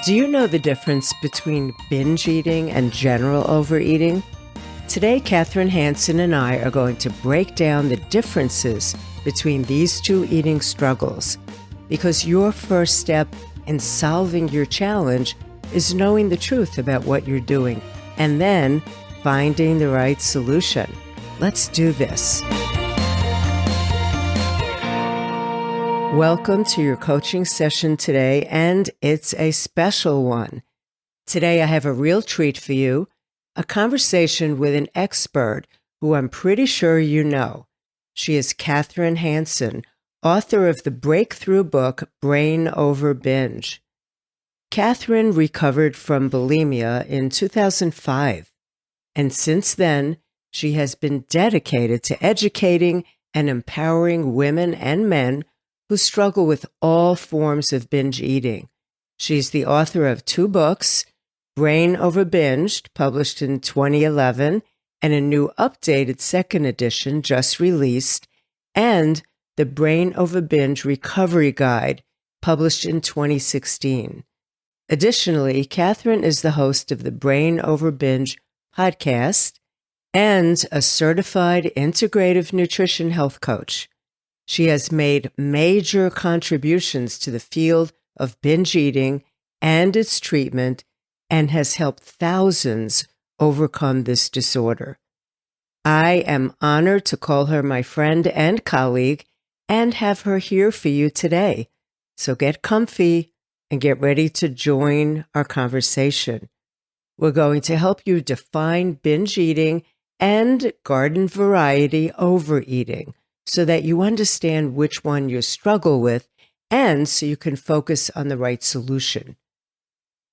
Do you know the difference between binge eating and general overeating? Today, Kathryn Hansen and I are going to break down the differences between these two eating struggles, because your first step in solving your challenge is knowing the truth about what you're doing and then finding the right solution. Let's do this. Welcome to your coaching session today, and it's a special one. Today I have a real treat for you, a conversation with an expert who I'm pretty sure you know. She is Kathryn Hansen, author of the breakthrough book, Over Binge. Kathryn recovered from bulimia in 2005, and since then, she has been dedicated to educating and empowering women and men who struggle with all forms of binge eating. She's the author of 2 books, Over Binge, published in 2011, and a new updated second edition just released, and the Over Binge Recovery Guide, published in 2016. Additionally, Kathryn is the host of the Over Binge Podcast and a certified Integrative Nutrition Health Coach. She has made major contributions to the field of binge eating and its treatment and has helped thousands overcome this disorder. I am honored to call her my friend and colleague and have her here for you today. So get comfy and get ready to join our conversation. We're going to help you define binge eating and garden variety overeating, so that you understand which one you struggle with and so you can focus on the right solution.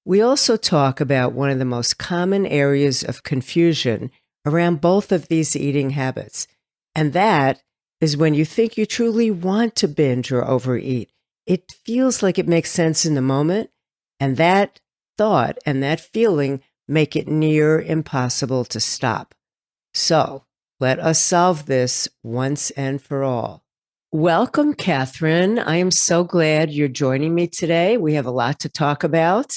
We also talk about one of the most common areas of confusion around both of these eating habits, and that is when you think you truly want to binge or overeat. It feels like it makes sense in the moment, and that thought and that feeling make it near impossible to stop. So, let us solve this once and for all. Welcome, Kathryn. I am so glad you're joining me today. We have a lot to talk about.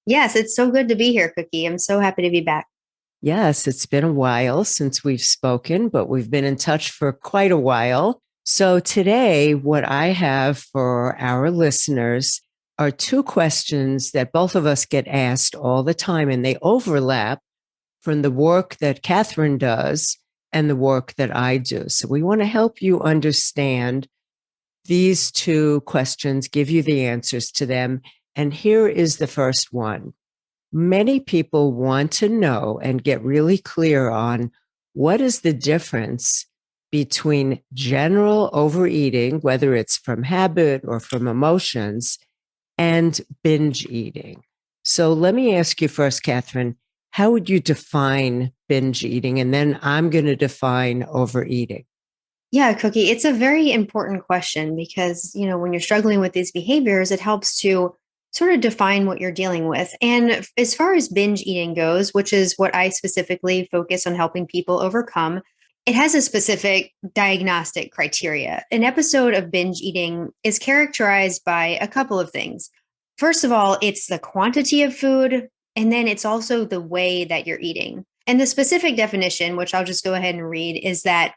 Yes, it's so good to be here, Cookie. I'm so happy to be back. Yes, it's been a while since we've spoken, but we've been in touch for quite a while. So today, what I have for our listeners are 2 questions that both of us get asked all the time, and they overlap from the work that Kathryn does and the work that I do. So we want to help you understand these 2 questions, give you the answers to them. And here is the first one. Many people want to know and get really clear on what is the difference between general overeating, whether it's from habit or from emotions, and binge eating. So let me ask you first, Kathryn, how would you define binge eating? And then I'm going to define overeating. Yeah, Cookie, it's a very important question because, when you're struggling with these behaviors, it helps to sort of define what you're dealing with. And as far as binge eating goes, which is what I specifically focus on helping people overcome, it has a specific diagnostic criteria. An episode of binge eating is characterized by a couple of things. First of all, it's the quantity of food, and then it's also the way that you're eating. And the specific definition, which I'll just go ahead and read, is that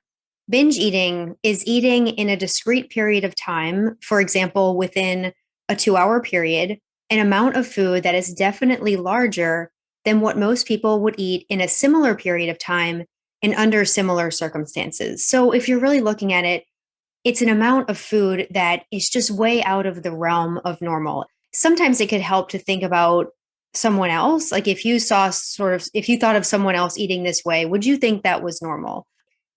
binge eating is eating in a discrete period of time, for example, within a 2-hour period, an amount of food that is definitely larger than what most people would eat in a similar period of time and under similar circumstances. So if you're really looking at it, it's an amount of food that is just way out of the realm of normal. Sometimes it could help to think about someone else. Like if you thought of someone else eating this way, would you think that was normal?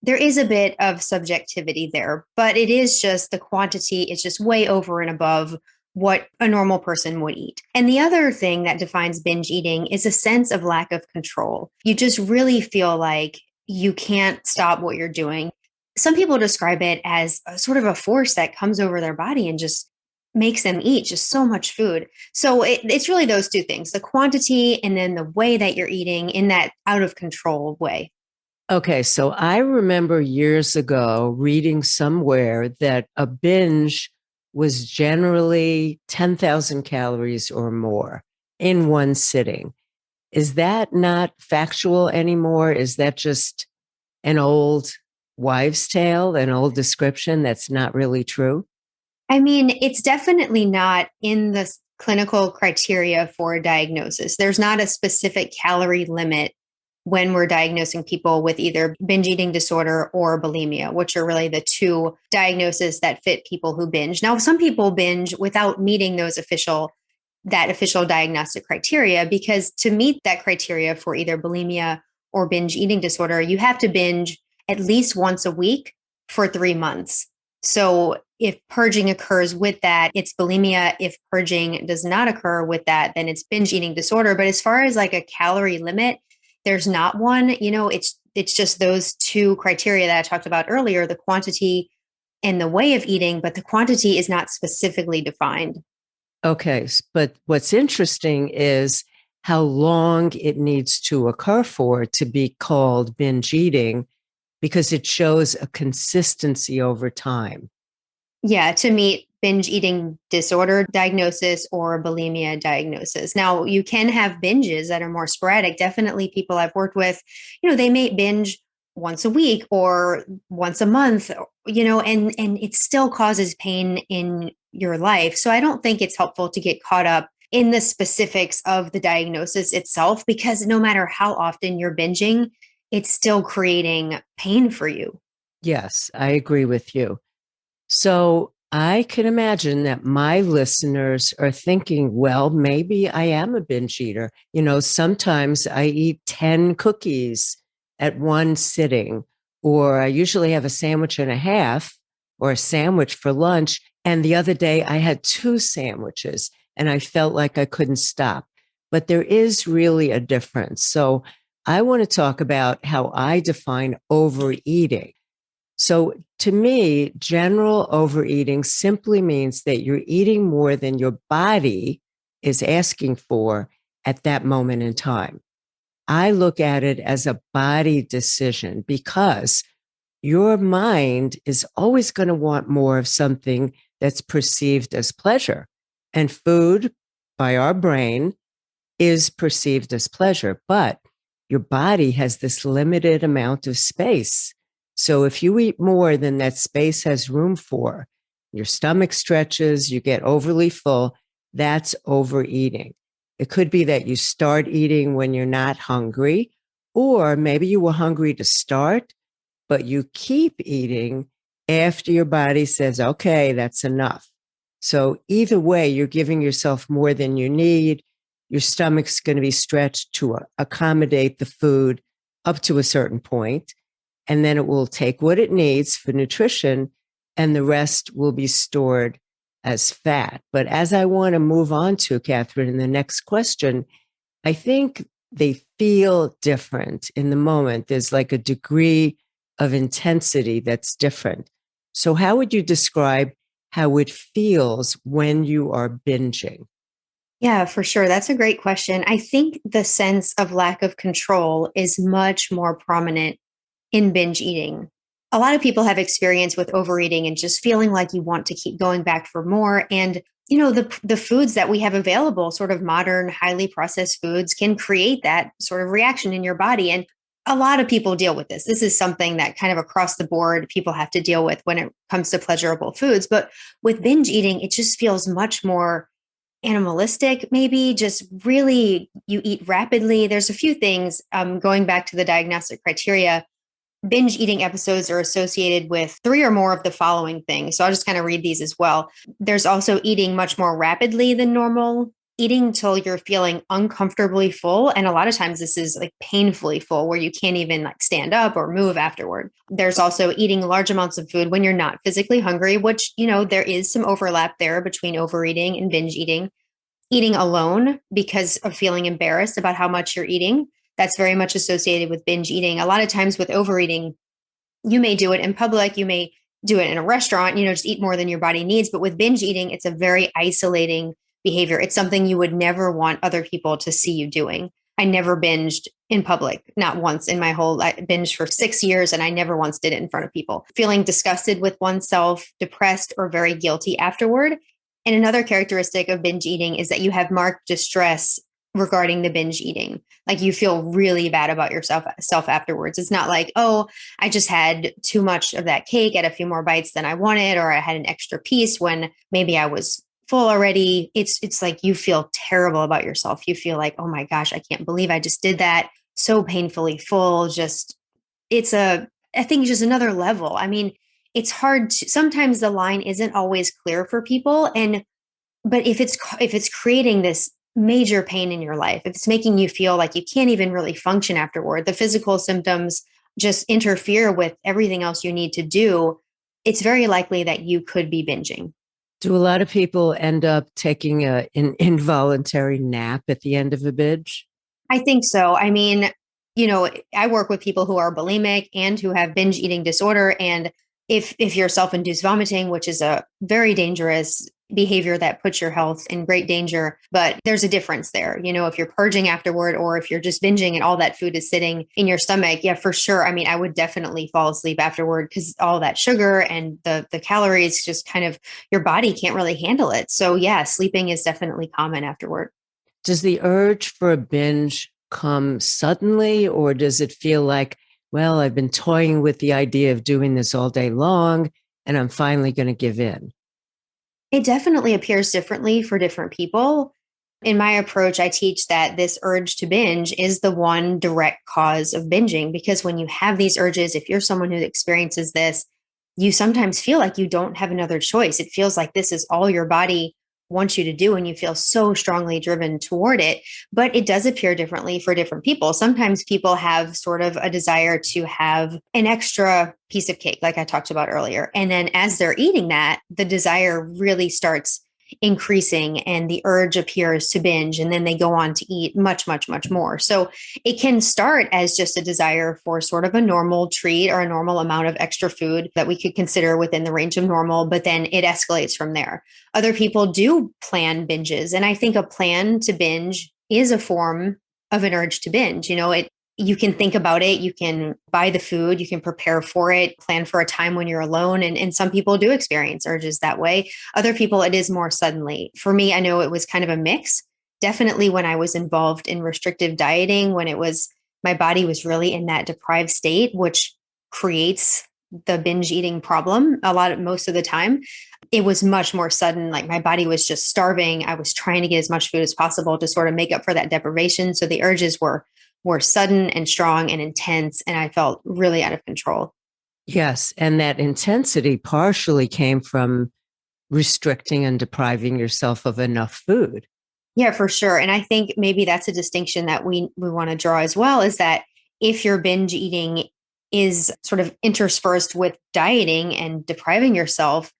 There is a bit of subjectivity there, but it is just the quantity is just way over and above what a normal person would eat. And the other thing that defines binge eating is a sense of lack of control. You just really feel like you can't stop what you're doing. Some people describe it as a sort of a force that comes over their body and just makes them eat just so much food. So it's really those 2 things, the quantity and then the way that you're eating in that out of control way. Okay, so I remember years ago reading somewhere that a binge was generally 10,000 calories or more. in one sitting. Is that not factual anymore? Is that just an old wives' tale, an old description that's not really true? I mean, it's definitely not in the clinical criteria for a diagnosis. There's not a specific calorie limit when we're diagnosing people with either binge eating disorder or bulimia, which are really the two diagnoses that fit people who binge. Now, some people binge without meeting that official diagnostic criteria, because to meet that criteria for either bulimia or binge eating disorder, you have to binge at least once a week for 3 months. So if purging occurs with that, it's bulimia. If purging does not occur with that, then it's binge eating disorder. But as far as like a calorie limit, there's not one. It's just those two criteria that I talked about earlier, the quantity and the way of eating, but the quantity is not specifically defined. Okay. But what's interesting is how long it needs to occur for to be called binge eating, because it shows a consistency over time. Yeah, to meet binge eating disorder diagnosis or bulimia diagnosis. Now, you can have binges that are more sporadic. Definitely people I've worked with, they may binge once a week or once a month, and it still causes pain in your life. So I don't think it's helpful to get caught up in the specifics of the diagnosis itself, because no matter how often you're binging, it's still creating pain for you. Yes, I agree with you. So I can imagine that my listeners are thinking, well, maybe I am a binge eater. Sometimes I eat 10 cookies at one sitting, or I usually have a sandwich and a half or a sandwich for lunch. And the other day I had 2 sandwiches and I felt like I couldn't stop. But there is really a difference. So I want to talk about how I define overeating. So to me, general overeating simply means that you're eating more than your body is asking for at that moment in time. I look at it as a body decision because your mind is always going to want more of something that's perceived as pleasure. And food by our brain is perceived as pleasure, but your body has this limited amount of space. So if you eat more than that space has room for, your stomach stretches, you get overly full, that's overeating. It could be that you start eating when you're not hungry, or maybe you were hungry to start, but you keep eating after your body says, okay, that's enough. So either way, you're giving yourself more than you need. Your stomach's going to be stretched to accommodate the food up to a certain point, and then it will take what it needs for nutrition, and the rest will be stored as fat. But as I want to move on to, Kathryn, in the next question, I think they feel different in the moment. There's like a degree of intensity that's different. So how would you describe how it feels when you are binging? Yeah, for sure. That's a great question. I think the sense of lack of control is much more prominent in binge eating. A lot of people have experience with overeating and just feeling like you want to keep going back for more. And, the foods that we have available, sort of modern, highly processed foods, can create that sort of reaction in your body. And a lot of people deal with this. This is something that kind of across the board people have to deal with when it comes to pleasurable foods. But with binge eating, it just feels much more animalistic, maybe just really you eat rapidly. There's a few things going back to the diagnostic criteria. Binge eating episodes are associated with 3 or more of the following things. So I'll just kind of read these as well. There's also eating much more rapidly than normal, eating till you're feeling uncomfortably full. And a lot of times this is like painfully full where you can't even like stand up or move afterward. There's also eating large amounts of food when you're not physically hungry, which, there is some overlap there between overeating and binge eating. Eating alone because of feeling embarrassed about how much you're eating. That's very much associated with binge eating. A lot of times with overeating, you may do it in public, you may do it in a restaurant, just eat more than your body needs. But with binge eating, it's a very isolating behavior. It's something you would never want other people to see you doing. I never binged in public, not once in my I binged for 6 years and I never once did it in front of people. Feeling disgusted with oneself, depressed, or very guilty afterward. And another characteristic of binge eating is that you have marked distress regarding the binge eating. Like you feel really bad about yourself afterwards. It's not like, oh, I just had too much of that cake, at a few more bites than I wanted, or I had an extra piece when maybe I was full already. It's like you feel terrible about yourself. You feel like, oh my gosh, I can't believe I just did that. So painfully full. I think just another level. I mean, it's hard to, sometimes the line isn't always clear for people. But if it's creating this major pain in your life, if it's making you feel like you can't even really function afterward, the physical symptoms just interfere with everything else you need to do, it's very likely that you could be binging. Do a lot of people end up taking an involuntary nap at the end of a binge? I think so. I mean, I work with people who are bulimic and who have binge eating disorder. And if you're self-induced vomiting, which is a very dangerous behavior that puts your health in great danger, but there's a difference there. If you're purging afterward, or if you're just binging and all that food is sitting in your stomach, yeah, for sure. I mean, I would definitely fall asleep afterward because all that sugar and the calories, just kind of, your body can't really handle it. So yeah, sleeping is definitely common afterward. Does the urge for a binge come suddenly, or does it feel like, well, I've been toying with the idea of doing this all day long and I'm finally going to give in? It definitely appears differently for different people. In my approach, I teach that this urge to binge is the one direct cause of binging, because when you have these urges, if you're someone who experiences this, you sometimes feel like you don't have another choice. It feels like this is all your body wants you to do, and you feel so strongly driven toward it. But it does appear differently for different people. Sometimes people have sort of a desire to have an extra piece of cake, like I talked about earlier. And then as they're eating that, the desire really starts increasing and the urge appears to binge, and then they go on to eat much, much, much more. So it can start as just a desire for sort of a normal treat or a normal amount of extra food that we could consider within the range of normal, but then it escalates from there. Other people do plan binges, and I think a plan to binge is a form of an urge to binge. You can think about it, you can buy the food, you can prepare for it, plan for a time when you're alone. And some people do experience urges that way. Other people, it is more suddenly. For me, I know it was kind of a mix. Definitely when I was involved in restrictive dieting, when my body was really in that deprived state, which creates the binge eating problem most of the time, it was much more sudden. Like my body was just starving. I was trying to get as much food as possible to sort of make up for that deprivation. So the urges were sudden and strong and intense, and I felt really out of control. Yes. And that intensity partially came from restricting and depriving yourself of enough food. Yeah, for sure. And I think maybe that's a distinction that we want to draw as well, is that if your binge eating is sort of interspersed with dieting and depriving yourself,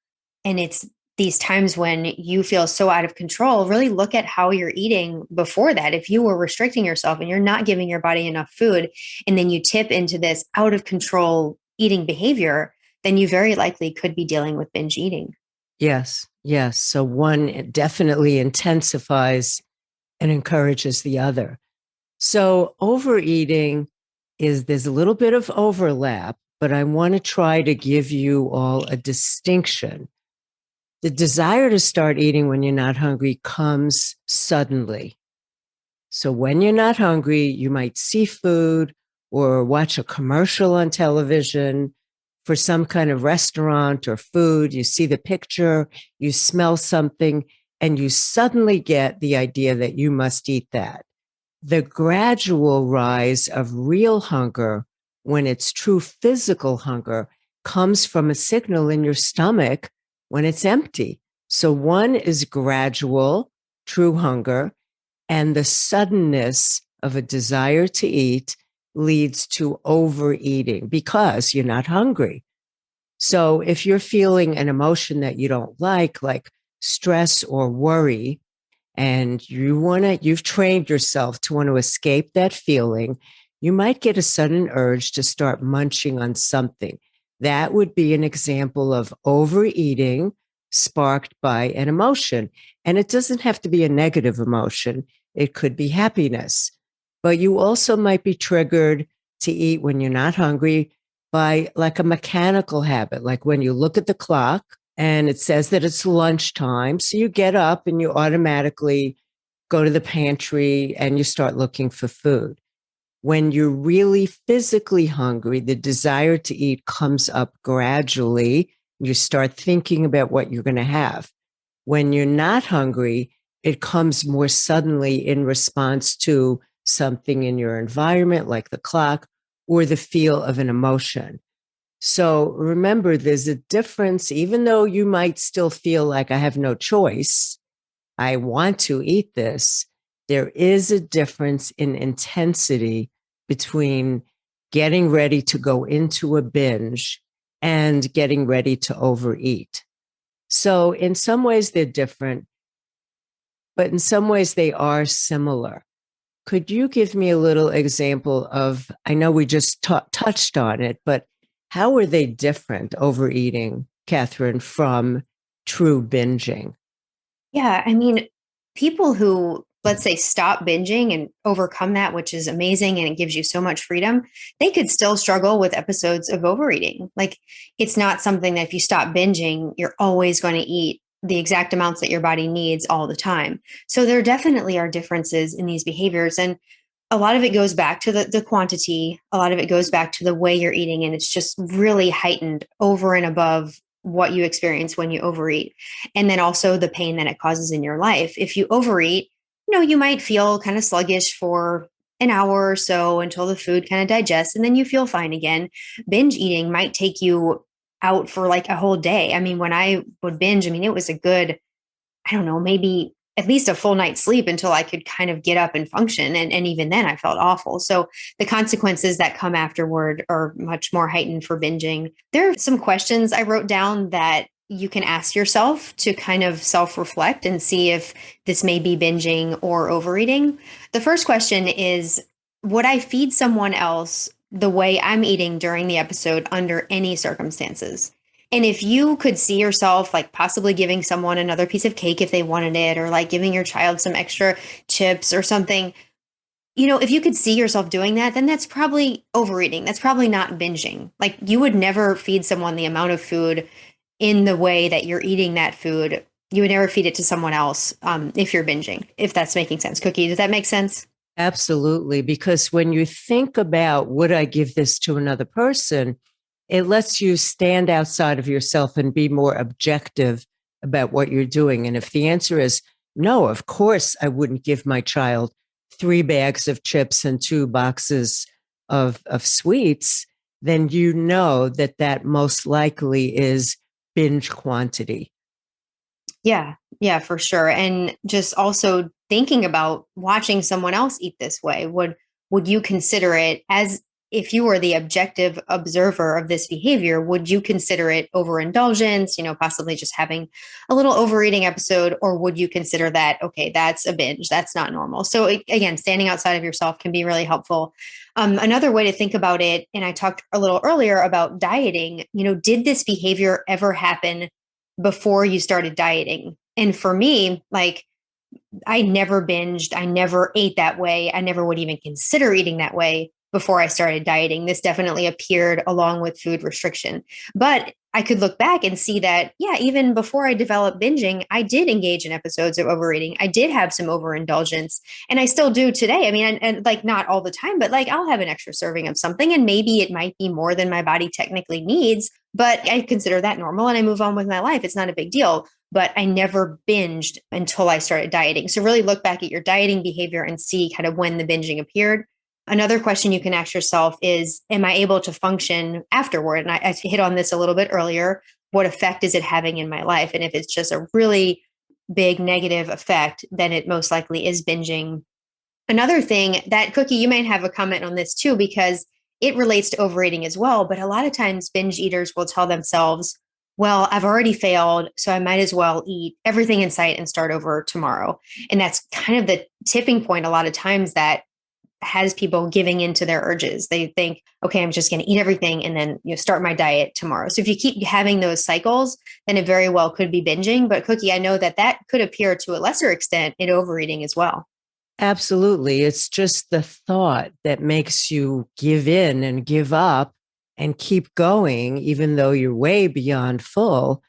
and it's these times when you feel so out of control, really look at how you're eating before that. If you were restricting yourself and you're not giving your body enough food, and then you tip into this out of control eating behavior, then you very likely could be dealing with binge eating. Yes. Yes. So one definitely intensifies and encourages the other. So overeating there's a little bit of overlap, but I want to try to give you all a distinction. The desire to start eating when you're not hungry comes suddenly. So when you're not hungry, you might see food or watch a commercial on television for some kind of restaurant or food. You see the picture, you smell something, and you suddenly get the idea that you must eat that. The gradual rise of real hunger, when it's true physical hunger, comes from a signal in your stomach when it's empty. So one is gradual, true hunger, and the suddenness of a desire to eat leads to overeating because you're not hungry. So if you're feeling an emotion that you don't like stress or worry, and you've trained yourself to want to escape that feeling, you might get a sudden urge to start munching on something. That would be an example of overeating sparked by an emotion. And it doesn't have to be a negative emotion. It could be happiness. But you also might be triggered to eat when you're not hungry by like a mechanical habit, like when you look at the clock and it says that it's lunchtime. So you get up and you automatically go to the pantry and you start looking for food. When you're really physically hungry, the desire to eat comes up gradually. You start thinking about what you're going to have. When you're not hungry, it comes more suddenly in response to something in your environment, like the clock, or the feel of an emotion. So remember, there's a difference, even though you might still feel like I have no choice, I want to eat this. There is a difference in intensity between getting ready to go into a binge and getting ready to overeat. So in some ways they're different, but in some ways they are similar. Could you give me a little example of, I know we just touched on it, but how are they different, overeating, Kathryn, from true binging? Yeah, I mean, people who, let's say, stop binging and overcome that, which is amazing and it gives you so much freedom, they could still struggle with episodes of overeating. Like, it's not something that if you stop binging, you're always going to eat the exact amounts that your body needs all the time. So there definitely are differences in these behaviors. And a lot of it goes back to the quantity. A lot of it goes back to the way you're eating. And it's just really heightened over and above what you experience when you overeat. And then also the pain that it causes in your life. If you overeat, you might feel kind of sluggish for an hour or so until the food kind of digests, and then you feel fine again. Binge eating might take you out for like a whole day. I mean, when I would binge, it was a good, I don't know, maybe at least a full night's sleep until I could kind of get up and function. And even then I felt awful. So the consequences that come afterward are much more heightened for binging. There are some questions I wrote down that you can ask yourself to kind of self-reflect and see if this may be binging or overeating. The first question is, would I feed someone else the way I'm eating during the episode under any circumstances? And if you could see yourself like possibly giving someone another piece of cake if they wanted it, or like giving your child some extra chips or something, if you could see yourself doing that, then that's probably overeating. That's probably not binging. Like, you would never feed someone the amount of food in the way that you're eating that food. You would never feed it to someone else if you're binging, if that's making sense. Cookie, does that make sense? Absolutely. Because when you think about, would I give this to another person? It lets you stand outside of yourself and be more objective about what you're doing. And if the answer is no, of course, I wouldn't give my child 3 bags of chips and 2 boxes of sweets, then you know that most likely is binge quantity. Yeah, for sure. And just also thinking about watching someone else eat this way, would you consider it, as if you were the objective observer of this behavior, would you consider it overindulgence, possibly just having a little overeating episode, or would you consider that, okay, that's a binge, that's not normal? So again, standing outside of yourself can be really helpful. Another way to think about it, and I talked a little earlier about dieting, did this behavior ever happen before you started dieting? And for me, like, I never binged. I never ate that way. I never would even consider eating that way before I started dieting. This definitely appeared along with food restriction. But I could look back and see that, yeah, even before I developed binging, I did engage in episodes of overeating. I did have some overindulgence, and I still do today. And like, not all the time, but like, I'll have an extra serving of something, and maybe it might be more than my body technically needs, but I consider that normal and I move on with my life. It's not a big deal. But I never binged until I started dieting. So really look back at your dieting behavior and see kind of when the binging appeared. Another question you can ask yourself is, am I able to function afterward? And I hit on this a little bit earlier. What effect is it having in my life? And if it's just a really big negative effect, then it most likely is binging. Another thing that, Cookie, you might have a comment on this too, because it relates to overeating as well. But a lot of times binge eaters will tell themselves, well, I've already failed, so I might as well eat everything in sight and start over tomorrow. And that's kind of the tipping point a lot of times that has people giving into their urges. They think, okay, I'm just going to eat everything and then start my diet tomorrow. So if you keep having those cycles, then it very well could be binging. But Cookie, I know that could appear to a lesser extent in overeating as well. Absolutely. It's just the thought that makes you give in and give up and keep going, even though you're way beyond full.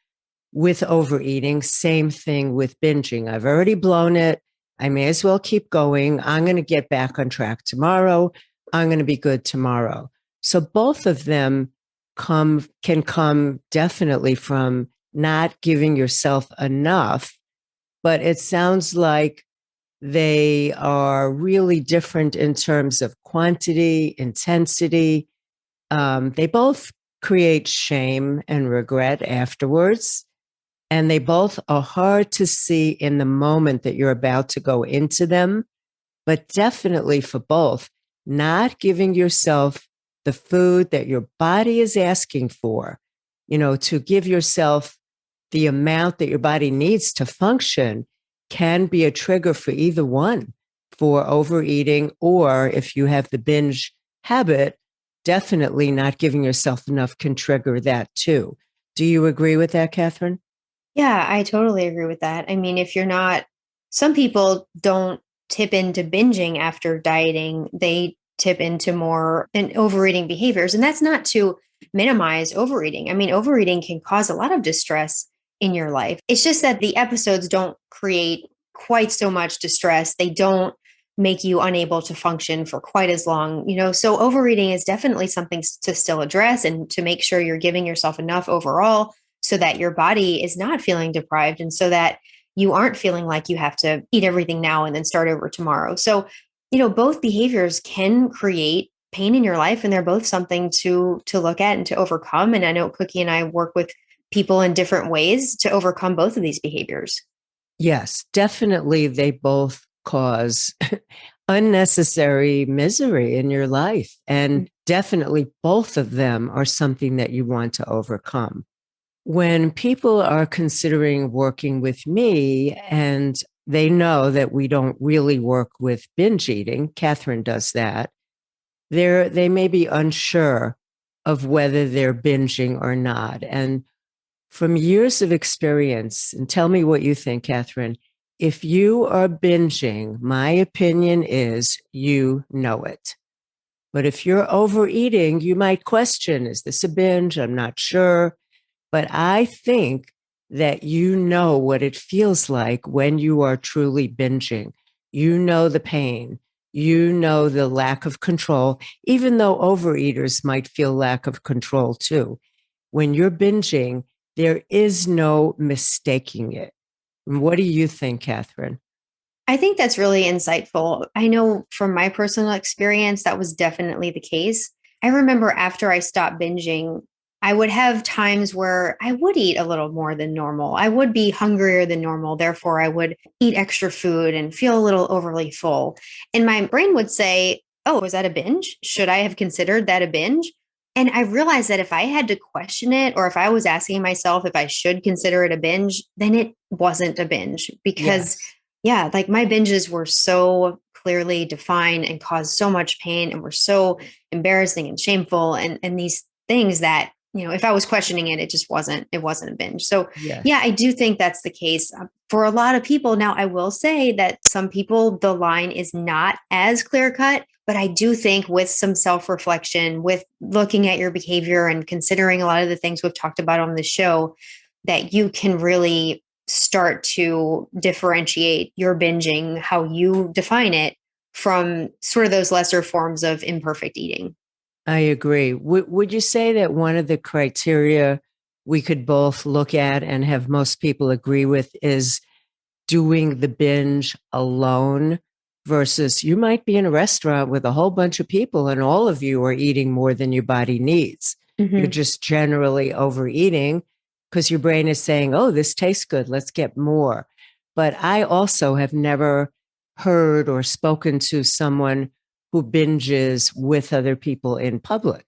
With overeating, same thing with binging. I've already blown it. I may as well keep going. I'm going to get back on track tomorrow. I'm going to be good tomorrow. So both of them can come definitely from not giving yourself enough, but it sounds like they are really different in terms of quantity, intensity. They both create shame and regret afterwards. And they both are hard to see in the moment that you're about to go into them. But definitely for both, not giving yourself the food that your body is asking for, to give yourself the amount that your body needs to function can be a trigger for either one, for overeating, or if you have the binge habit, definitely not giving yourself enough can trigger that too. Do you agree with that, Kathryn? Yeah, I totally agree with that. I mean, if you're not, some people don't tip into binging after dieting, they tip into more and overeating behaviors. And that's not to minimize overeating. I mean, overeating can cause a lot of distress in your life. It's just that the episodes don't create quite so much distress. They don't make you unable to function for quite as long, So overeating is definitely something to still address and to make sure you're giving yourself enough overall so that your body is not feeling deprived and so that you aren't feeling like you have to eat everything now and then start over tomorrow. So, both behaviors can create pain in your life and they're both something to look at and to overcome. And I know Cookie and I work with people in different ways to overcome both of these behaviors. Yes, definitely. They both cause unnecessary misery in your life. And definitely both of them are something that you want to overcome. When people are considering working with me and they know that we don't really work with binge eating, Kathryn does that, they may be unsure of whether they're binging or not. And from years of experience, and tell me what you think, Kathryn, if you are binging, my opinion is you know it. But if you're overeating, you might question, is this a binge? I'm not sure. But I think that you know what it feels like when you are truly binging. You know the pain. You know the lack of control, even though overeaters might feel lack of control too. When you're binging, there is no mistaking it. What do you think, Kathryn? I think that's really insightful. I know from my personal experience, that was definitely the case. I remember after I stopped binging, I would have times where I would eat a little more than normal. I would be hungrier than normal. Therefore, I would eat extra food and feel a little overly full. And my brain would say, oh, was that a binge? Should I have considered that a binge? And I realized that if I had to question it, or if I was asking myself if I should consider it a binge, then it wasn't a binge because, Yes. yeah, like my binges were so clearly defined and caused so much pain and were so embarrassing and shameful and these things that if I was questioning it, it wasn't a binge. So yeah, Yes. I do think that's the case for a lot of people. Now, I will say that some people, the line is not as clear cut, but I do think with some self-reflection, with looking at your behavior and considering a lot of the things we've talked about on the show, that you can really start to differentiate your binging, how you define it, from sort of those lesser forms of imperfect eating. I agree. Would you say that one of the criteria we could both look at and have most people agree with is doing the binge alone versus you might be in a restaurant with a whole bunch of people and all of you are eating more than your body needs. You're Mm-hmm. just generally overeating because your brain is saying, oh, this tastes good. Let's get more. But I also have never heard or spoken to someone who binges with other people in public.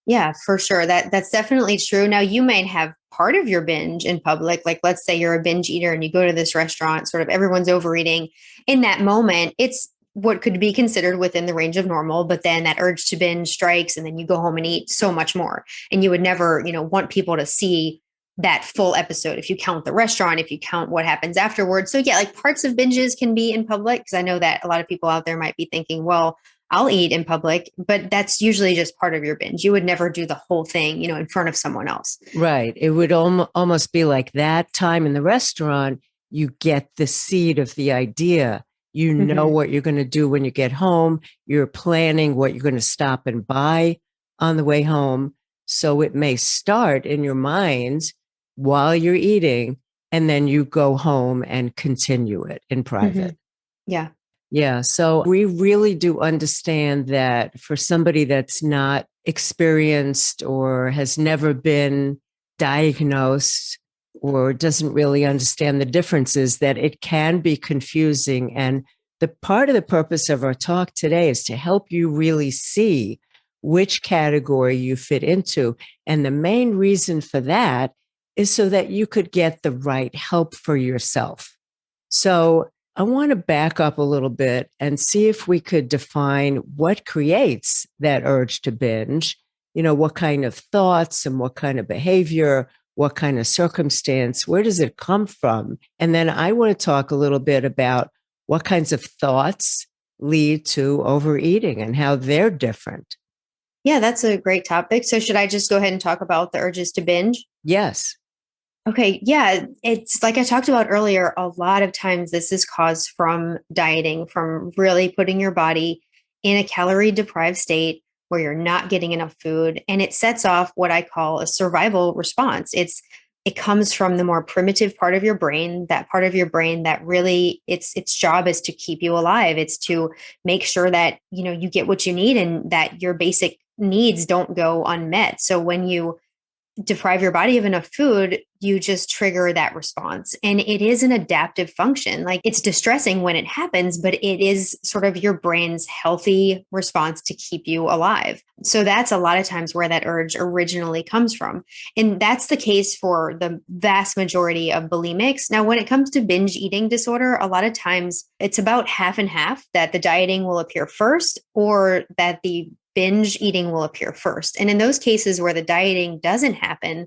Yeah, for sure. That's definitely true. Now, you might have part of your binge in public. Like, let's say you're a binge eater and you go to this restaurant, sort of everyone's overeating. In that moment, it's what could be considered within the range of normal, but then that urge to binge strikes and then you go home and eat so much more. And you would never, want people to see that full episode if you count the restaurant, if you count what happens afterwards. So yeah, like parts of binges can be in public because I know that a lot of people out there might be thinking, well, I'll eat in public, but that's usually just part of your binge. You would never do the whole thing, in front of someone else. Right. It would almost be like that time in the restaurant, you get the seed of the idea You know Mhm. what you're going to do when you get home. You're planning what you're going to stop and buy on the way home. So it may start in your mind while you're eating, and then you go home and continue it in private. Mhm. Yeah. Yeah. So we really do understand that for somebody that's not experienced or has never been diagnosed or doesn't really understand the differences, that it can be confusing. And the part of the purpose of our talk today is to help you really see which category you fit into. And the main reason for that is so that you could get the right help for yourself. So I want to back up a little bit and see if we could define what creates that urge to binge. What kind of thoughts and what kind of behavior, what kind of circumstance, where does it come from? And then I want to talk a little bit about what kinds of thoughts lead to overeating and how they're different. Yeah, that's a great topic. So should I just go ahead and talk about the urges to binge? Yes. Okay, yeah, it's like I talked about earlier, a lot of times this is caused from dieting, from really putting your body in a calorie deprived state where you're not getting enough food, and it sets off what I call a survival response. It comes from the more primitive part of your brain, that part of your brain that really its job is to keep you alive. It's to make sure that, you get what you need and that your basic needs don't go unmet. So when you deprive your body of enough food, you just trigger that response. And it is an adaptive function. Like, it's distressing when it happens, but it is sort of your brain's healthy response to keep you alive. So that's a lot of times where that urge originally comes from. And that's the case for the vast majority of bulimics. Now, when it comes to binge eating disorder, a lot of times it's about half and half, that the dieting will appear first or that the binge eating will appear first. And in those cases where the dieting doesn't happen,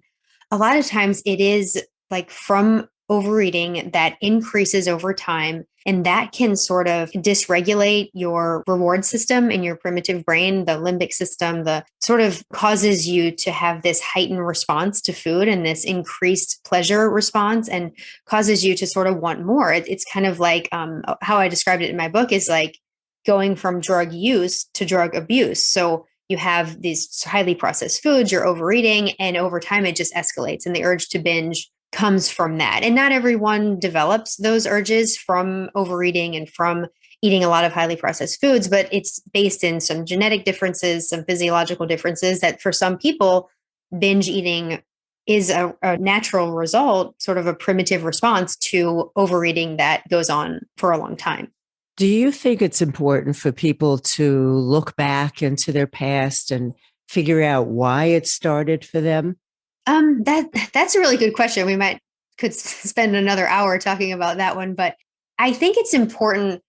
a lot of times it is like from overeating that increases over time. And that can sort of dysregulate your reward system in your primitive brain, the limbic system, the sort of causes you to have this heightened response to food and this increased pleasure response, and causes you to sort of want more. It's kind of like how I described it in my book is like going from drug use to drug abuse. So you have these highly processed foods, you're overeating, and over time it just escalates. And the urge to binge comes from that. And not everyone develops those urges from overeating and from eating a lot of highly processed foods, but it's based in some genetic differences, some physiological differences that for some people, binge eating is a natural result, sort of a primitive response to overeating that goes on for a long time. Do you think it's important for people to look back into their past and figure out why it started for them? That's a really good question. We could spend another hour talking about that one, but I think it's important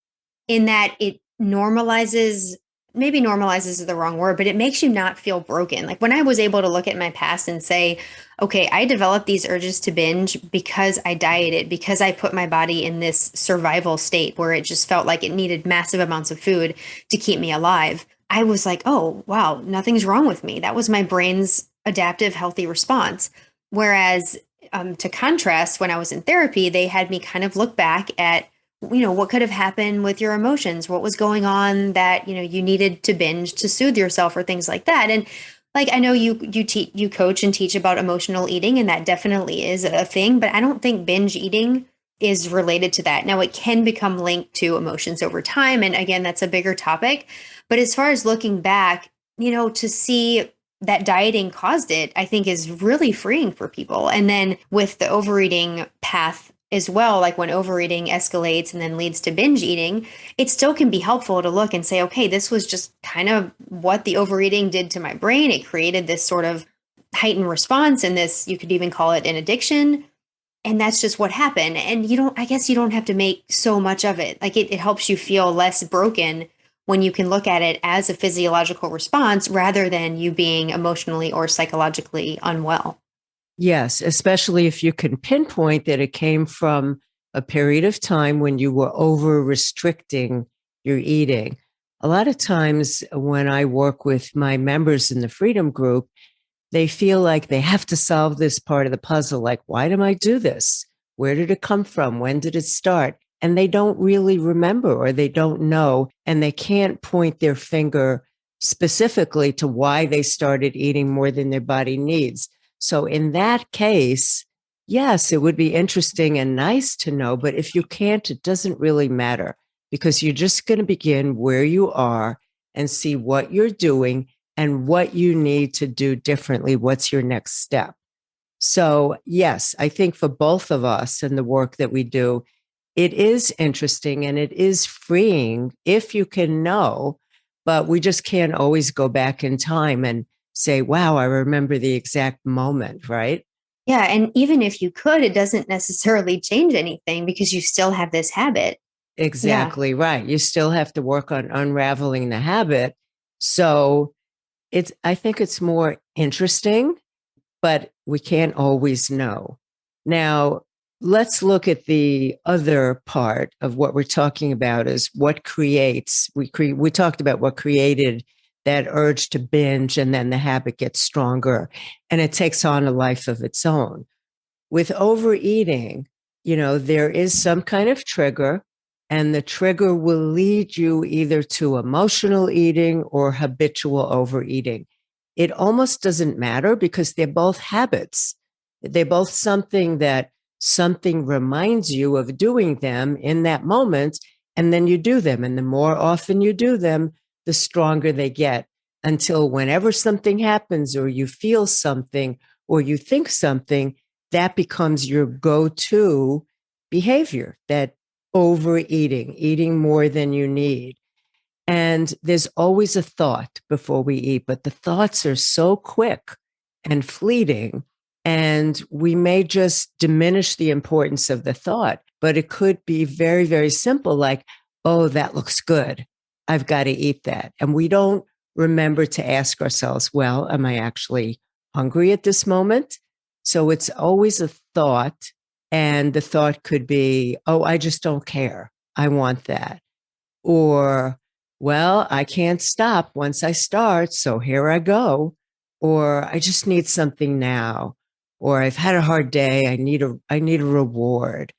in that it normalizes, maybe normalizes is the wrong word, but it makes you not feel broken. Like when I was able to look at my past and say, okay, I developed these urges to binge because I dieted, because I put my body in this survival state where it just felt like it needed massive amounts of food to keep me alive. I was like, oh, wow, nothing's wrong with me. That was my brain's adaptive, healthy response. Whereas to contrast, when I was in therapy, they had me kind of look back at, what could have happened with your emotions, what was going on that, you needed to binge to soothe yourself or things like that. And like, I know you coach and teach about emotional eating, and that definitely is a thing, but I don't think binge eating is related to that. Now, it can become linked to emotions over time. And again, that's a bigger topic. But as far as looking back, to see that dieting caused it, I think is really freeing for people. And then with the overeating path as well, like when overeating escalates and then leads to binge eating, it still can be helpful to look and say, okay, this was just kind of what the overeating did to my brain. It created this sort of heightened response, and this, you could even call it an addiction. And that's just what happened. And I guess you don't have to make so much of it. Like it helps you feel less broken when you can look at it as a physiological response rather than you being emotionally or psychologically unwell. Yes, especially if you can pinpoint that it came from a period of time when you were over restricting your eating. A lot of times when I work with my members in the Freedom Group, they feel like they have to solve this part of the puzzle. Like, why do I do this? Where did it come from? When did it start? and they don't really remember or they don't know, and they can't point their finger specifically to why they started eating more than their body needs. So in that case, yes, it would be interesting and nice to know, but if you can't, it doesn't really matter because you're just going to begin where you are and see what you're doing and what you need to do differently. What's your next step? So, yes, I think for both of us and the work that we do, it is interesting and it is freeing if you can know, but we just can't always go back in time and say, wow, I remember the exact moment, right? Yeah. And even if you could, it doesn't necessarily change anything because you still have this habit. Yeah. Exactly right. You still have to work on unraveling the habit. So I think it's more interesting, but we can't always know. Now, let's look at the other part of what we're talking about is what creates, we talked about what created that urge to binge, and then the habit gets stronger and it takes on a life of its own. With overeating, there is some kind of trigger, and the trigger will lead you either to emotional eating or habitual overeating. It almost doesn't matter because they're both habits. They're both something reminds you of doing them in that moment, and then you do them. And the more often you do them, the stronger they get until whenever something happens or you feel something or you think something, that becomes your go-to behavior, that overeating, eating more than you need. And there's always a thought before we eat, but the thoughts are so quick and fleeting. And we may just diminish the importance of the thought, but it could be very, very simple, like, oh, that looks good. I've got to eat that. And we don't remember to ask ourselves, well, am I actually hungry at this moment? So it's always a thought. And the thought could be, oh, I just don't care. I want that. Or, well, I can't stop once I start, so here I go. Or I just need something now. Or I've had a hard day, I need a reward.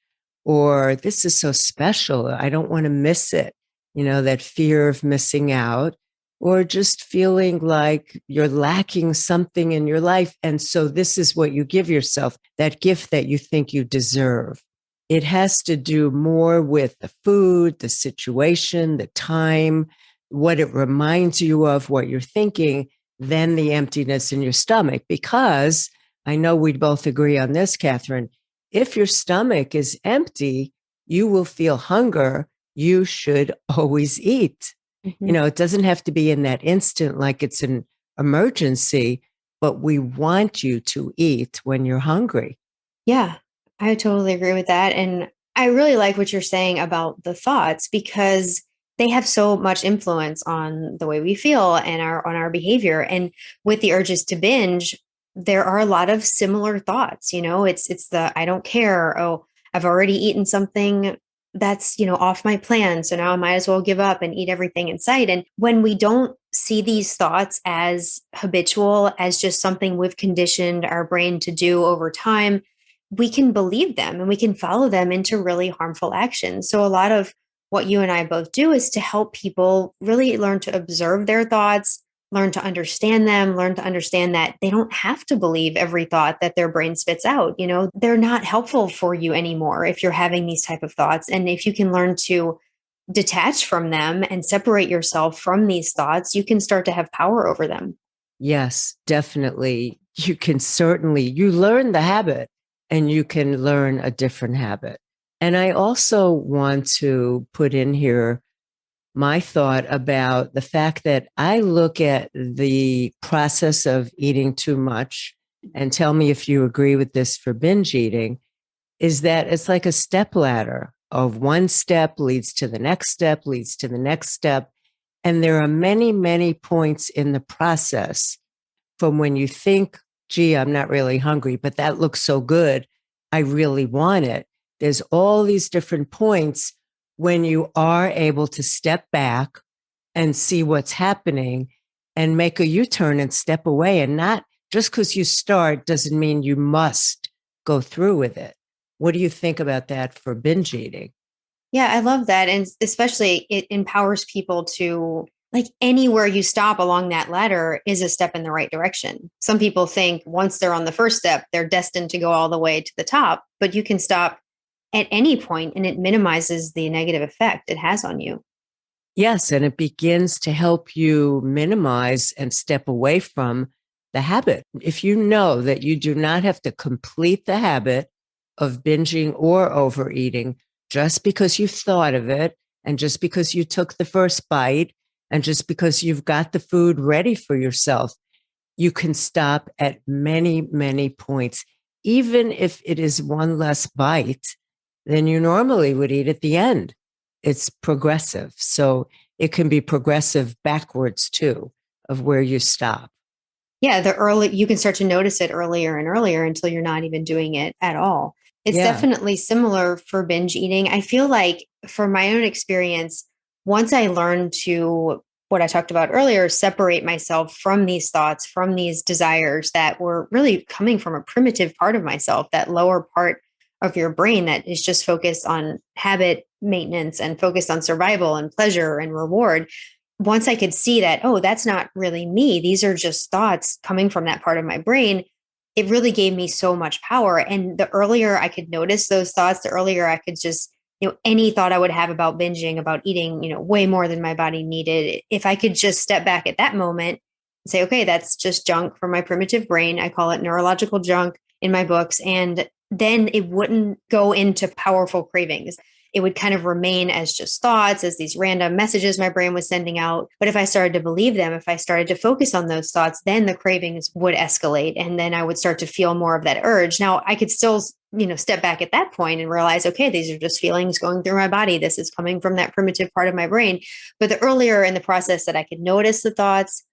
Or this is so special, I don't want to miss it. That fear of missing out, or just feeling like you're lacking something in your life. And so this is what you give yourself, that gift that you think you deserve. It has to do more with the food, the situation, the time, what it reminds you of, what you're thinking, than the emptiness in your stomach. Because I know we'd both agree on this, Kathryn. If your stomach is empty, you will feel hunger. You should always eat. Mhm. It doesn't have to be in that instant like it's an emergency, but we want you to eat when you're hungry. Yeah, I totally agree with that. And I really like what you're saying about the thoughts because they have so much influence on the way we feel and our behavior. And with the urges to binge, there are a lot of similar thoughts. It's the I don't care. Oh, I've already eaten something that's off my plan. So now I might as well give up and eat everything in sight. And when we don't see these thoughts as habitual, as just something we've conditioned our brain to do over time, we can believe them and we can follow them into really harmful actions. So, a lot of what you and I both do is to help people really learn to observe their thoughts, learn to understand them, learn to understand that they don't have to believe every thought that their brain spits out. They're not helpful for you anymore if you're having these type of thoughts. And if you can learn to detach from them and separate yourself from these thoughts, you can start to have power over them. Yes, definitely. You learn the habit and you can learn a different habit. And I also want to put in here my thought about the fact that I look at the process of eating too much, and tell me if you agree with this for binge eating, is that it's like a step ladder of one step leads to the next step, leads to the next step. And there are many, many points in the process from when you think, gee, I'm not really hungry, but that looks so good. I really want it. There's all these different points when you are able to step back and see what's happening and make a U-turn and step away. And not just because you start doesn't mean you must go through with it. What do you think about that for binge eating? Yeah, I love that. And especially it empowers people to, like, anywhere you stop along that ladder is a step in the right direction. Some people think once they're on the first step, they're destined to go all the way to the top, but you can stop at any point and it minimizes the negative effect it has on you. Yes, and it begins to help you minimize and step away from the habit. If you know that you do not have to complete the habit of binging or overeating just because you thought of it and just because you took the first bite and just because you've got the food ready for yourself, you can stop at many, many points, even if it is one less bite than you normally would eat at the end. It's progressive. So it can be progressive backwards too, of where you stop. Yeah, you can start to notice it earlier and earlier until you're not even doing it at all. It's Yeah. definitely similar for binge eating. I feel like, from my own experience, once I learned to, what I talked about earlier, separate myself from these thoughts, from these desires that were really coming from a primitive part of myself, that lower part of your brain that is just focused on habit maintenance and focused on survival and pleasure and reward. Once I could see that, oh, that's not really me, these are just thoughts coming from that part of my brain, it really gave me so much power. And the earlier I could notice those thoughts, the earlier I could just, any thought I would have about binging, about eating, way more than my body needed, if I could just step back at that moment and say, okay, that's just junk from my primitive brain. I call it neurological junk in my books. And then it wouldn't go into powerful cravings. It would kind of remain as just thoughts, as these random messages my brain was sending out. But if I started to believe them, if I started to focus on those thoughts, then the cravings would escalate. And then I would start to feel more of that urge. Now, I could still, step back at that point and realize, okay, these are just feelings going through my body. This is coming from that primitive part of my brain. But the earlier in the process that I could notice the thoughts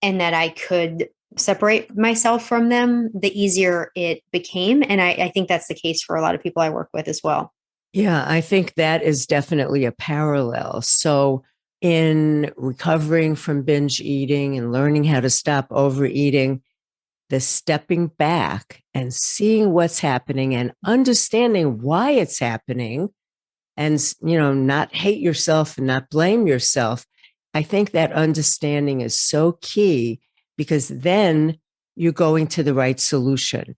and that I could separate myself from them, the easier it became. And I think that's the case for a lot of people I work with as well. Yeah, I think that is definitely a parallel. So, in recovering from binge eating and learning how to stop overeating, the stepping back and seeing what's happening and understanding why it's happening and, not hate yourself and not blame yourself. I think that understanding is so key because then you're going to the right solution.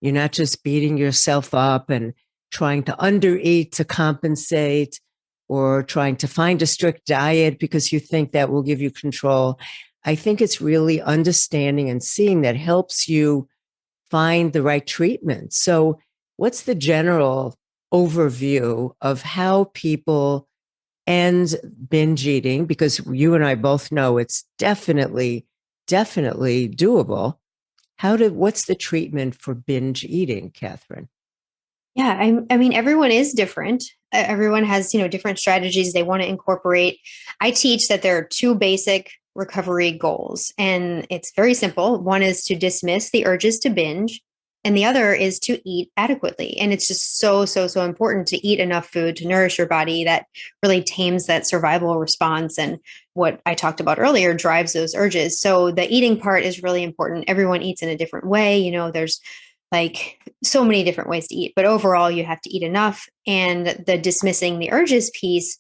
You're not just beating yourself up and trying to undereat to compensate or trying to find a strict diet because you think that will give you control. I think it's really understanding and seeing that helps you find the right treatment. So, what's the general overview of how people end binge eating? Because you and I both know it's definitely, definitely doable. What's the treatment for binge eating, Kathryn? Yeah, I mean, everyone is different. Everyone has, different strategies they want to incorporate. I teach that there are two basic recovery goals, and it's very simple. One is to dismiss the urges to binge, and the other is to eat adequately. And it's just so, so, so important to eat enough food to nourish your body. That really tames that survival response. And what I talked about earlier drives those urges. So the eating part is really important. Everyone eats in a different way. There's like so many different ways to eat, but overall you have to eat enough. And the dismissing the urges piece,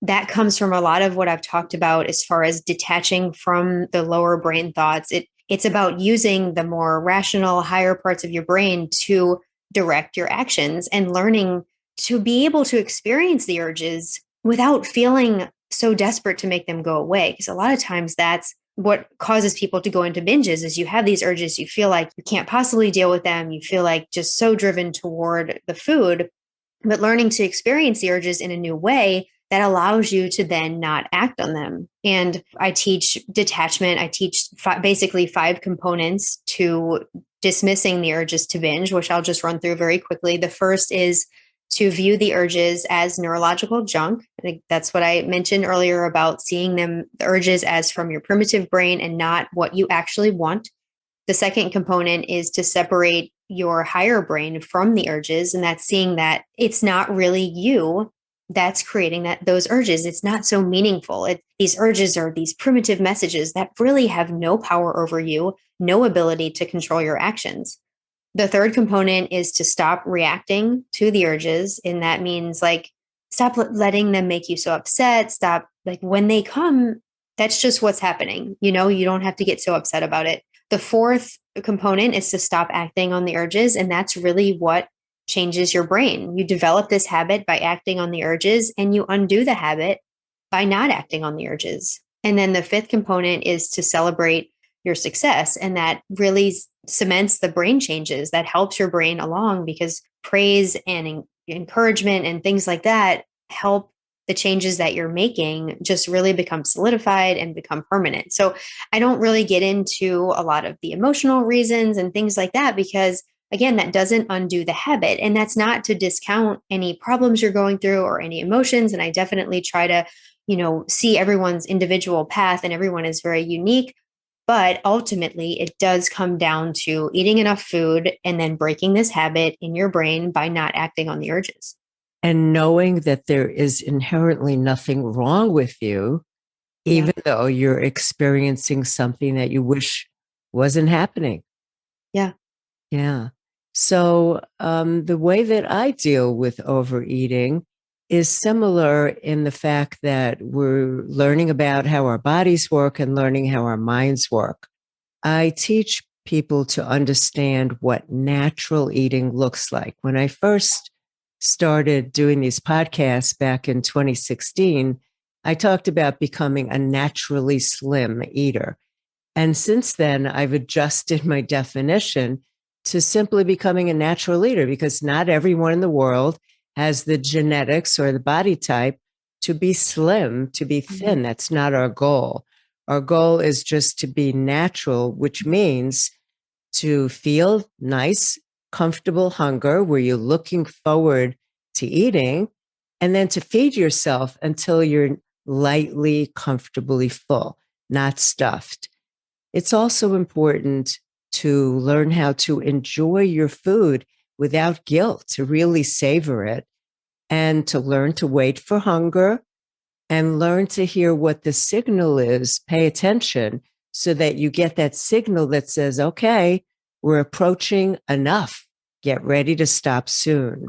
that comes from a lot of what I've talked about as far as detaching from the lower brain thoughts. It's about using the more rational, higher parts of your brain to direct your actions and learning to be able to experience the urges without feeling so desperate to make them go away. Because a lot of times that's what causes people to go into binges is you have these urges, you feel like you can't possibly deal with them, you feel like just so driven toward the food, but learning to experience the urges in a new way that allows you to then not act on them. And I teach detachment. I teach basically 5 components to dismissing the urges to binge, which I'll just run through very quickly. The first is to view the urges as neurological junk. I think that's what I mentioned earlier about seeing the urges as from your primitive brain and not what you actually want. The second component is to separate your higher brain from the urges, and that's seeing that it's not really you that's creating those urges. It's not so meaningful. These urges are these primitive messages that really have no power over you, no ability to control your actions. The third component is to stop reacting to the urges. And that means like stop letting them make you so upset. Stop, like when they come, that's just what's happening. You don't have to get so upset about it. The fourth component is to stop acting on the urges. And that's really what changes your brain. You develop this habit by acting on the urges, and you undo the habit by not acting on the urges. And then the fifth component is to celebrate your success. And that really cements the brain changes, that helps your brain along, because praise and encouragement and things like that help the changes that you're making just really become solidified and become permanent. So I don't really get into a lot of the emotional reasons and things like that, because again, that doesn't undo the habit. And that's not to discount any problems you're going through or any emotions. And I definitely try to, see everyone's individual path, and everyone is very unique. But ultimately, it does come down to eating enough food and then breaking this habit in your brain by not acting on the urges. And knowing that there is inherently nothing wrong with you, even though you're experiencing something that you wish wasn't happening. Yeah. Yeah. So the way that I deal with overeating is similar in the fact that we're learning about how our bodies work and learning how our minds work. I teach people to understand what natural eating looks like. When I first started doing these podcasts back in 2016, I talked about becoming a naturally slim eater. And since then, I've adjusted my definition to simply becoming a natural eater, because not everyone in the world has the genetics or the body type to be slim, to be thin. That's not our goal. Our goal is just to be natural, which means to feel nice, comfortable hunger where you're looking forward to eating, and then to feed yourself until you're lightly, comfortably full, not stuffed. It's also important to learn how to enjoy your food without guilt, to really savor it, and to learn to wait for hunger and learn to hear what the signal is. Pay attention so that you get that signal that says, okay, we're approaching enough. Get ready to stop soon.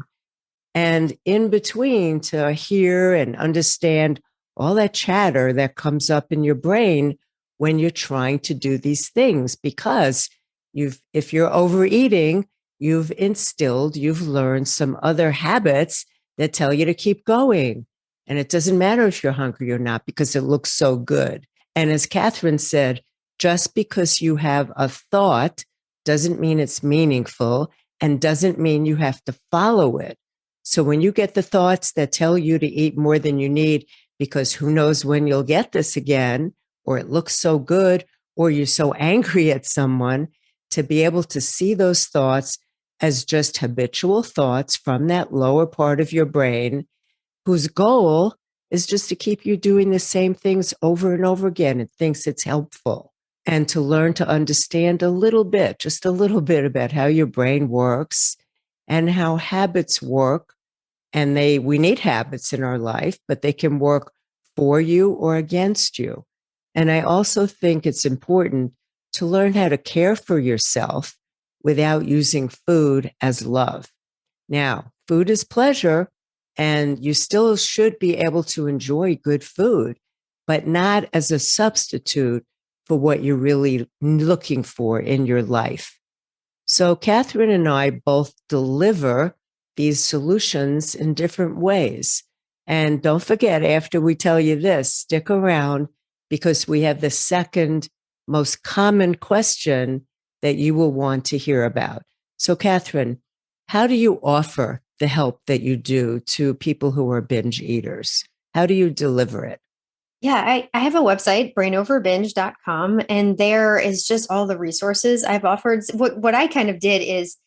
And in between, to hear and understand all that chatter that comes up in your brain when you're trying to do these things, because if you're overeating, you've learned some other habits that tell you to keep going. And it doesn't matter if you're hungry or not, because it looks so good. And as Kathryn said, just because you have a thought doesn't mean it's meaningful, and doesn't mean you have to follow it. So when you get the thoughts that tell you to eat more than you need, because who knows when you'll get this again, or it looks so good, or you're so angry at someone, to be able to see those thoughts as just habitual thoughts from that lower part of your brain, whose goal is just to keep you doing the same things over and over again. It thinks it's helpful. And to learn to understand a little bit, just a little bit, about how your brain works and how habits work. And we need habits in our life, but they can work for you or against you. And I also think it's important to learn how to care for yourself without using food as love. Now, food is pleasure, and you still should be able to enjoy good food, but not as a substitute for what you're really looking for in your life. So Kathryn and I both deliver these solutions in different ways. And don't forget, after we tell you this, stick around, because we have the second most common question that you will want to hear about. So Kathryn, how do you offer the help that you do to people who are binge eaters? How do you deliver it? Yeah, I have a website, brainoverbinge.com, and there is just all the resources I've offered. What I kind of did is,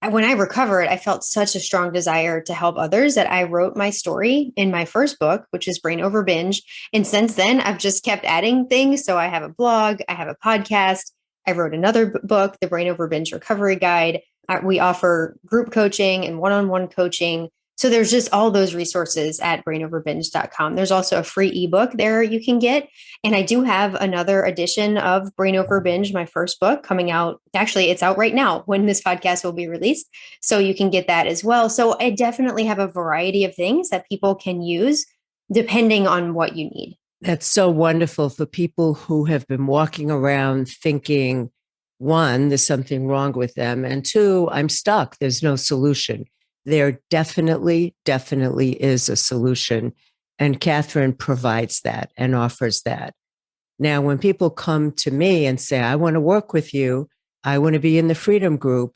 when I recovered, I felt such a strong desire to help others that I wrote my story in my first book, which is Brain Over Binge. And since then, I've just kept adding things. So I have a blog, I have a podcast, I wrote another book, the Brain Over Binge Recovery Guide. We offer group coaching and one-on-one coaching. So there's just all those resources at brainoverbinge.com. There's also a free ebook there you can get. And I do have another edition of Brain Over Binge, my first book, coming out. Actually, it's out right now when this podcast will be released. So you can get that as well. So I definitely have a variety of things that people can use depending on what you need. That's so wonderful for people who have been walking around thinking, one, there's something wrong with them, and two, I'm stuck. There's no solution. There definitely is a solution. And Kathryn provides that and offers that. Now, when people come to me and say, I want to work with you, I want to be in the Freedom Group,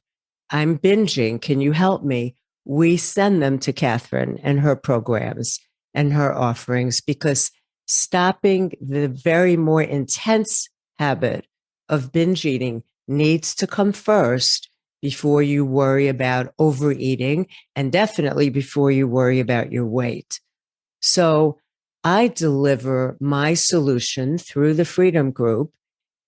I'm binging, can you help me? We send them to Kathryn and her programs and her offerings, because stopping the very more intense habit of binge eating needs to come first before you worry about overeating, and definitely before you worry about your weight. So I deliver my solution through the Freedom Group,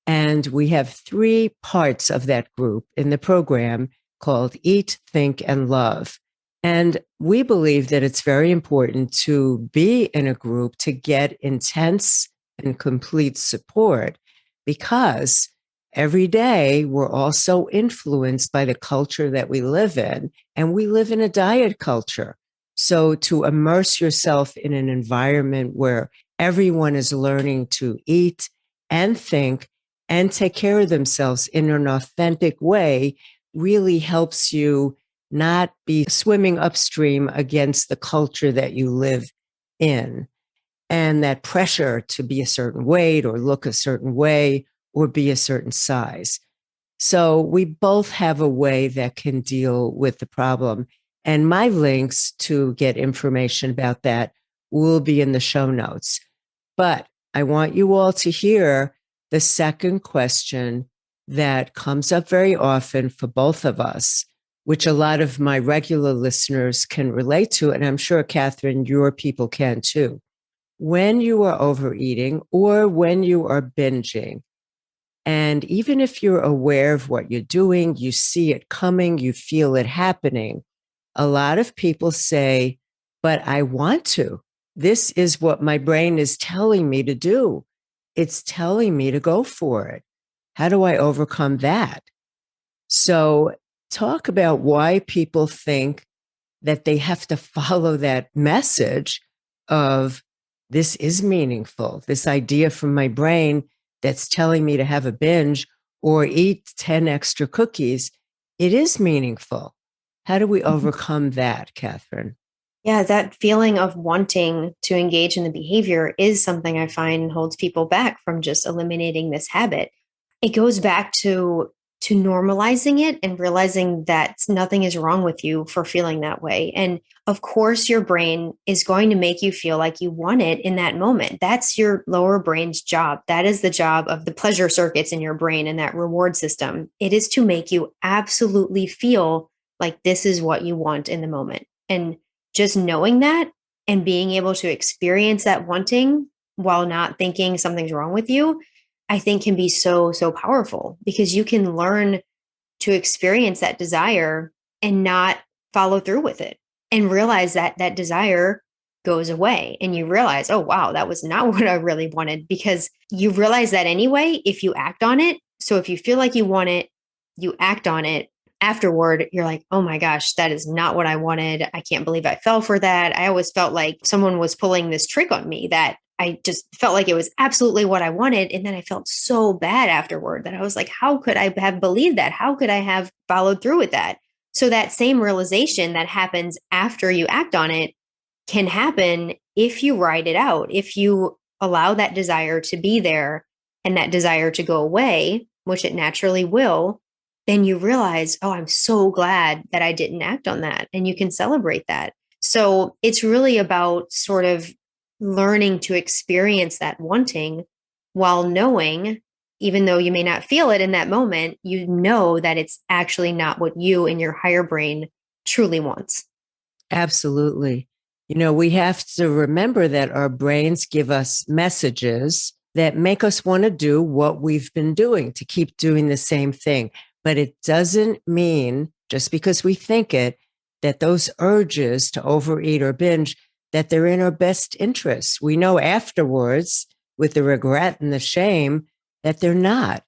and we have 3 parts of that group in the program called Eat, Think, and Love. And we believe that it's very important to be in a group to get intense and complete support, because every day we're also influenced by the culture that we live in, and we live in a diet culture. So to immerse yourself in an environment where everyone is learning to eat and think and take care of themselves in an authentic way really helps you not be swimming upstream against the culture that you live in, and that pressure to be a certain weight or look a certain way or be a certain size. So we both have a way that can deal with the problem. And my links to get information about that will be in the show notes. But I want you all to hear the second question that comes up very often for both of us, which a lot of my regular listeners can relate to. And I'm sure, Kathryn, your people can too. When you are overeating or when you are binging, and even if you're aware of what you're doing, you see it coming, you feel it happening, a lot of people say, but I want to. This is what my brain is telling me to do. It's telling me to go for it. How do I overcome that? So talk about why people think that they have to follow that message of this is meaningful, this idea from my brain that's telling me to have a binge or eat 10 extra cookies. It is meaningful. How do we overcome that, Kathryn? Yeah, that feeling of wanting to engage in the behavior is something I find holds people back from just eliminating this habit. It goes back to normalizing it and realizing that nothing is wrong with you for feeling that way. And of course, your brain is going to make you feel like you want it in that moment. That's your lower brain's job. That is the job of the pleasure circuits in your brain and that reward system. It is to make you absolutely feel like this is what you want in the moment. And just knowing that and being able to experience that wanting while not thinking something's wrong with you, I think can be so, so powerful, because you can learn to experience that desire and not follow through with it and realize that that desire goes away. And you realize, oh, wow, that was not what I really wanted, because you realize that anyway, if you act on it. So if you feel like you want it, you act on it. Afterward, you're like, oh my gosh, that is not what I wanted. I can't believe I fell for that. I always felt like someone was pulling this trick on me, that I just felt like it was absolutely what I wanted. And then I felt so bad afterward that I was like, how could I have believed that? How could I have followed through with that? So that same realization that happens after you act on it can happen if you ride it out, if you allow that desire to be there and that desire to go away, which it naturally will. Then you realize, oh, I'm so glad that I didn't act on that. And you can celebrate that. So it's really about sort of learning to experience that wanting while knowing, even though you may not feel it in that moment, you know that it's actually not what you and your higher brain truly wants. Absolutely. We have to remember that our brains give us messages that make us want to do what we've been doing, to keep doing the same thing. But it doesn't mean, just because we think it, that those urges to overeat or binge, that they're in our best interests. We know afterwards with the regret and the shame that they're not,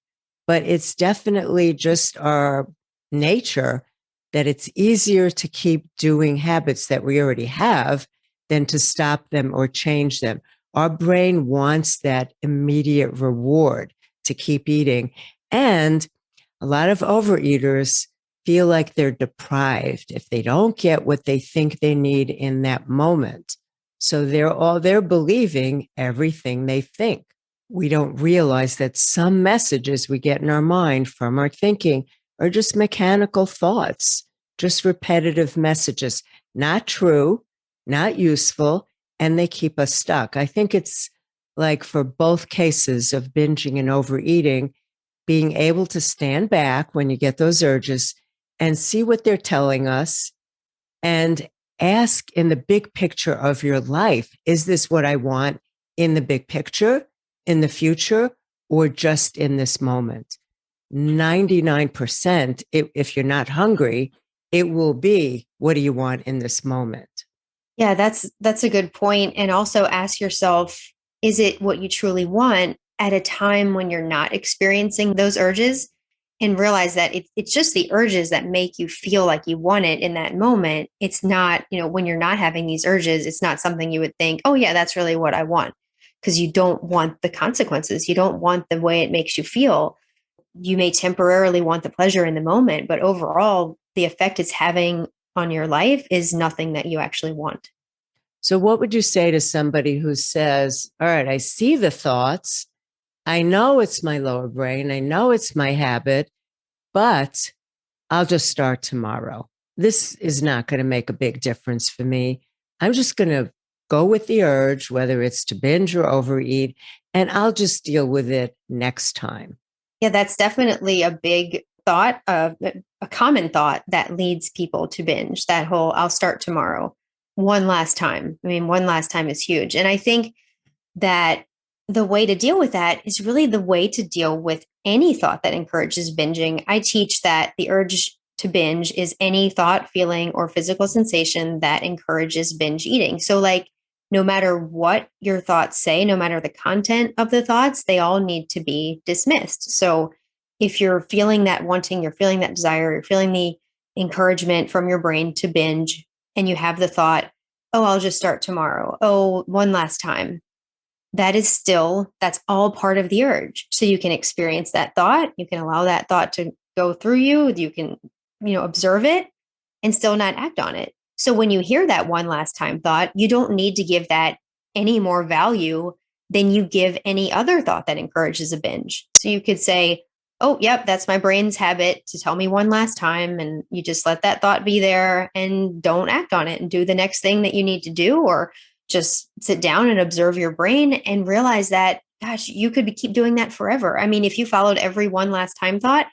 but it's definitely just our nature that it's easier to keep doing habits that we already have than to stop them or change them. Our brain wants that immediate reward to keep eating. And a lot of overeaters feel like they're deprived if they don't get what they think they need in that moment. So they're believing everything they think. We don't realize that some messages we get in our mind from our thinking are just mechanical thoughts, just repetitive messages, not true, not useful, and they keep us stuck. I think it's like for both cases of binging and overeating, being able to stand back when you get those urges and see what they're telling us and ask in the big picture of your life, is this what I want in the big picture, in the future, or just in this moment? 99%, if you're not hungry, it will be, what do you want in this moment? Yeah, that's a good point. And also ask yourself, is it what you truly want at a time when you're not experiencing those urges? And realize that it's just the urges that make you feel like you want it in that moment. It's not, when you're not having these urges, it's not something you would think, oh yeah, that's really what I want. Because you don't want the consequences. You don't want the way it makes you feel. You may temporarily want the pleasure in the moment, but overall, the effect it's having on your life is nothing that you actually want. So what would you say to somebody who says, all right, I see the thoughts, I know it's my lower brain, I know it's my habit, but I'll just start tomorrow. This is not going to make a big difference for me. I'm just going to go with the urge, whether it's to binge or overeat, and I'll just deal with it next time. Yeah, that's definitely a big thought, a common thought that leads people to binge. That whole, I'll start tomorrow, one last time. I mean, one last time is huge. And I think that the way to deal with that is really the way to deal with any thought that encourages binging. I teach that the urge to binge is any thought, feeling, or physical sensation that encourages binge eating. So, like, no matter what your thoughts say, no matter the content of the thoughts, they all need to be dismissed. So, if you're feeling that wanting, you're feeling that desire, you're feeling the encouragement from your brain to binge, and you have the thought, oh, I'll just start tomorrow. Oh, one last time. That's all part of the urge. So you can experience that thought. You can allow that thought to go through you. You can, observe it and still not act on it. So when you hear that one last time thought, you don't need to give that any more value than you give any other thought that encourages a binge. So you could say, oh, yep, that's my brain's habit to tell me one last time. And you just let that thought be there and don't act on it and do the next thing that you need to do, or just sit down and observe your brain and realize that, gosh, you could keep doing that forever. I mean, if you followed every one last time thought,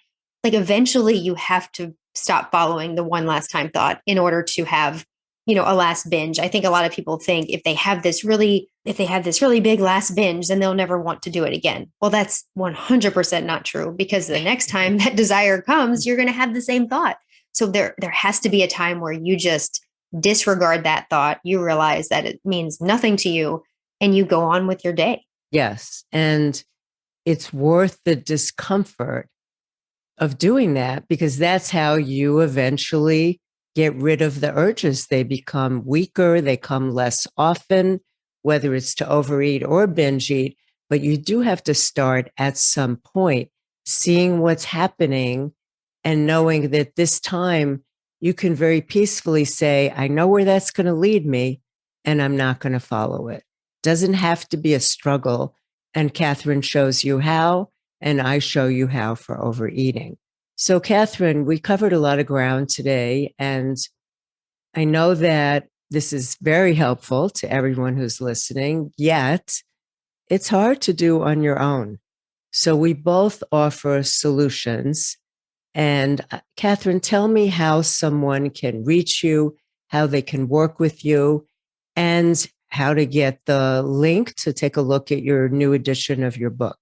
like eventually you have to stop following the one last time thought in order to have, a last binge. I think a lot of people think if they have this really big last binge, then they'll never want to do it again. Well, that's 100% not true, because the next time that desire comes, you're going to have the same thought. So there has to be a time where you just disregard that thought, you realize that it means nothing to you, and you go on with your day. Yes. And it's worth the discomfort of doing that, because that's how you eventually get rid of the urges. They become weaker, they come less often, whether it's to overeat or binge eat. But you do have to start at some point, seeing what's happening and knowing that this time you can very peacefully say, I know where that's going to lead me, and I'm not going to follow it. Doesn't have to be a struggle. And Kathryn shows you how, and I show you how for overeating. So, Kathryn, we covered a lot of ground today, and I know that this is very helpful to everyone who's listening, yet it's hard to do on your own. So we both offer solutions. And Kathryn, tell me how someone can reach you, how they can work with you, and how to get the link to take a look at your new edition of your book.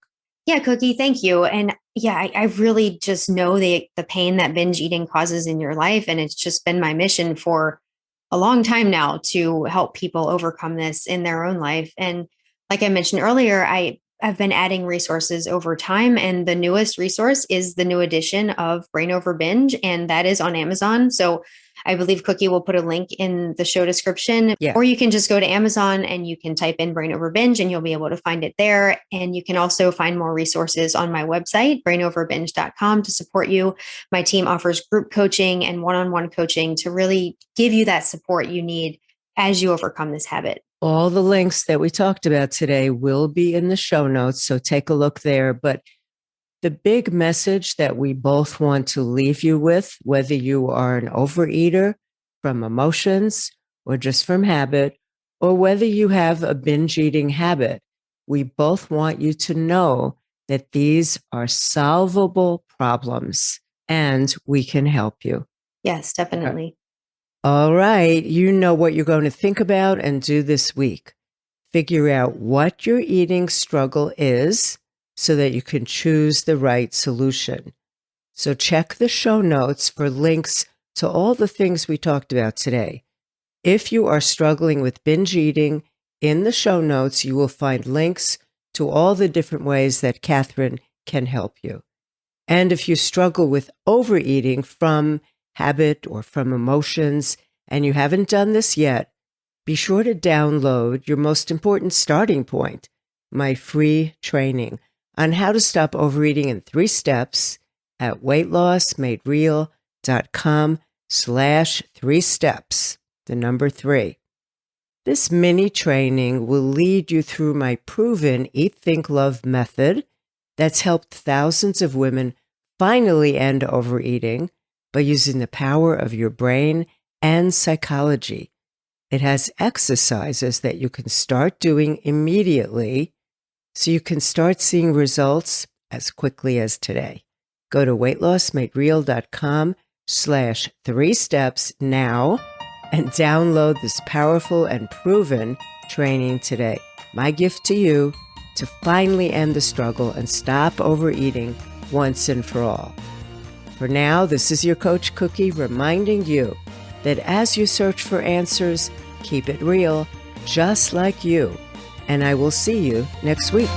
Yeah, Cookie, thank you. And Yeah, I really just know the pain that binge eating causes in your life. And it's just been my mission for a long time now to help people overcome this in their own life. And like I mentioned earlier, I've been adding resources over time. And the newest resource is the new edition of Brain Over Binge, and that is on Amazon. So I believe Cookie will put a link in the show description, Yeah. or you can just go to Amazon and you can type in Brain Over Binge and you'll be able to find it there. And you can also find more resources on my website, brainoverbinge.com, to support you. My team offers group coaching and one-on-one coaching to really give you that support you need as you overcome this habit. All the links that we talked about today will be in the show notes, so take a look there. But the big message that we both want to leave you with, whether you are an overeater from emotions or just from habit, or whether you have a binge eating habit, we both want you to know that these are solvable problems and we can help you. Yes, definitely. All right. You know what you're going to think about and do this week. Figure out what your eating struggle is so that you can choose the right solution. So check the show notes for links to all the things we talked about today. If you are struggling with binge eating, in the show notes, you will find links to all the different ways that Kathryn can help you. And if you struggle with overeating from habit or from emotions, and you haven't done this yet, be sure to download your most important starting point, my free training on how to stop overeating in 3 steps at weightlossmadereal.com/3 steps, the number 3. This mini training will lead you through my proven Eat, Think, Love method that's helped thousands of women finally end overeating by using the power of your brain and psychology. It has exercises that you can start doing immediately so you can start seeing results as quickly as today. Go to weightlossmadereal.com/3 steps now and download this powerful and proven training today. My gift to you to finally end the struggle and stop overeating once and for all. For now, this is your Coach Cookie reminding you that as you search for answers, keep it real, just like you. And I will see you next week.